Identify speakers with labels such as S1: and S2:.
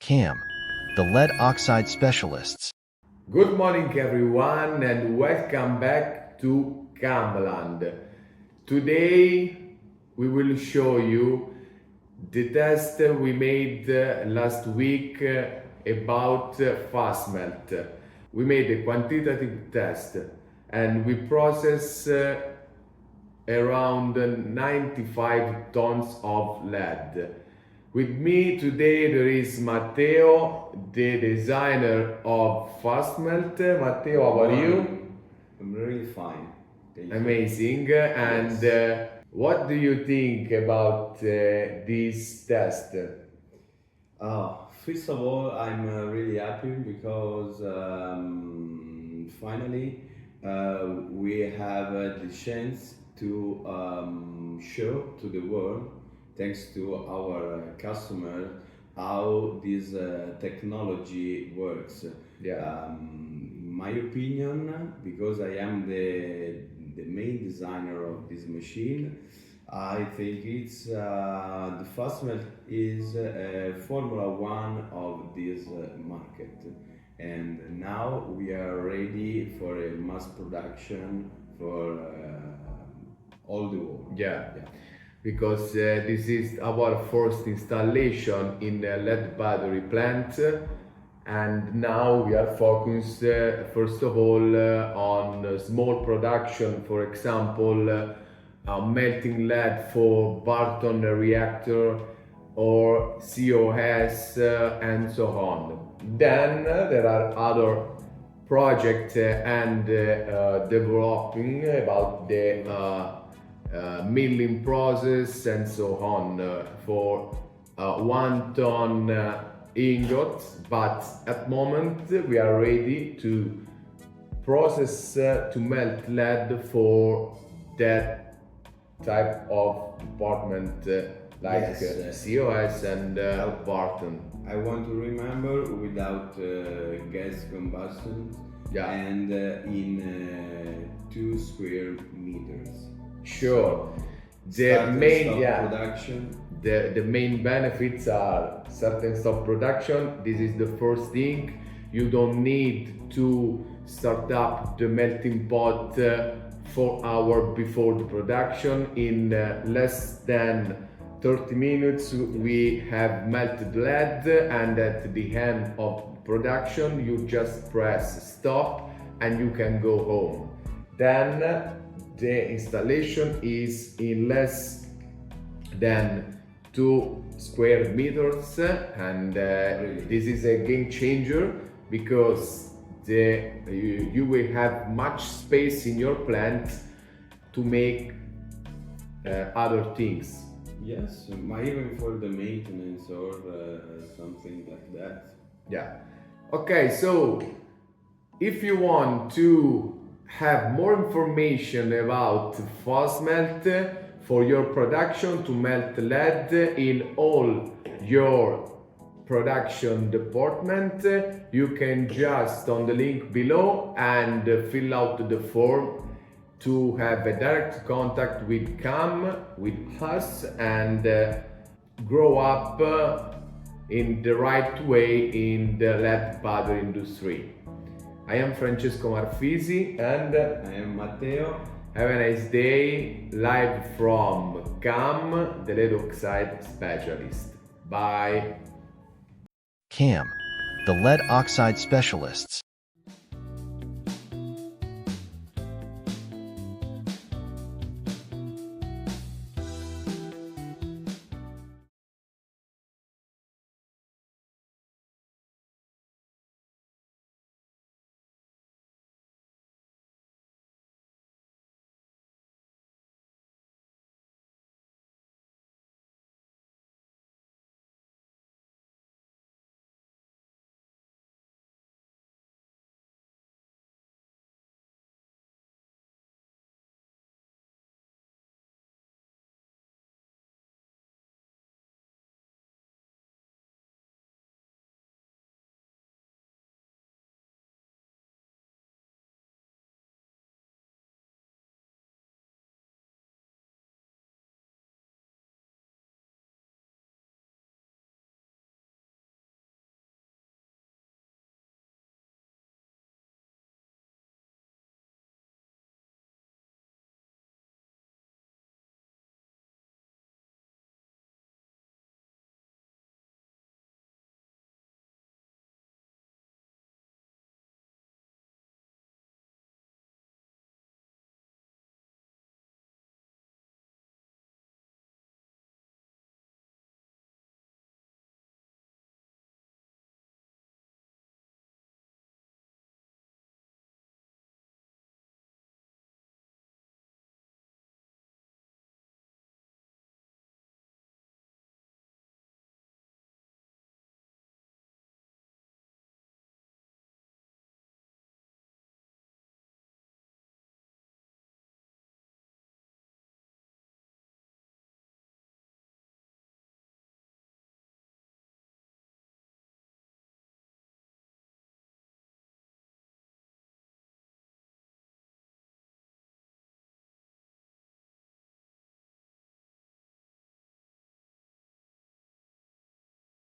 S1: CAM, the lead oxide specialists.
S2: Good morning everyone and welcome back to Camland. Today we will show you the test we made last week about FASMELT. We made a quantitative test and we processed around 95 tons of lead. With me today there is Matteo, the designer of FASMELT. Matteo, how are you?
S3: I'm really fine. Thank you.
S2: Amazing. And
S3: Yes.
S2: what do you think about this test?
S3: First of all, I'm really happy because finally we have the chance to show to the world, thanks to our customer, how this technology works.
S2: Yeah.
S3: In my opinion, because I am the main designer of this machine, I think it's the FASMELT is Formula One of this market, and now we are ready for a mass production for all the world.
S2: Yeah. Because this is our first installation in a lead battery plant, and now we are focused first of all on small production, for example melting lead for Barton reactor or COS and so on. Then there are other projects and developing about the milling process and so on for 1 ton ingots, but at the moment we are ready to process to melt lead for that type of department like
S3: Yes,
S2: COS and Barton.
S3: I want to remember without gas combustion,
S2: Yeah.
S3: and in 2 square meters.
S2: Sure. The
S3: Start and
S2: main
S3: stop production.
S2: the main benefits are start and stop production. This is the first thing. You don't need to start up the melting pot 4 hours before the production. In less than 30 minutes we have melted lead, and at the end of production you just press stop and you can go home. Then the installation is in less than 2 square meters, and this is a game changer because you will have much space in your plant to make other things.
S3: Yes, even for the maintenance or something like that.
S2: Yeah. Okay, so if you want to have more information about FASMELT for your production to melt lead in all your production department, you can just on the link below and fill out the form to have a direct contact with CAM, with us, and grow up in the right way in the lead battery industry. I am Francesco Marfisi and
S3: I am Matteo.
S2: have a nice day, live from CAM, the lead oxide specialist. Bye.
S1: CAM, the lead oxide specialists.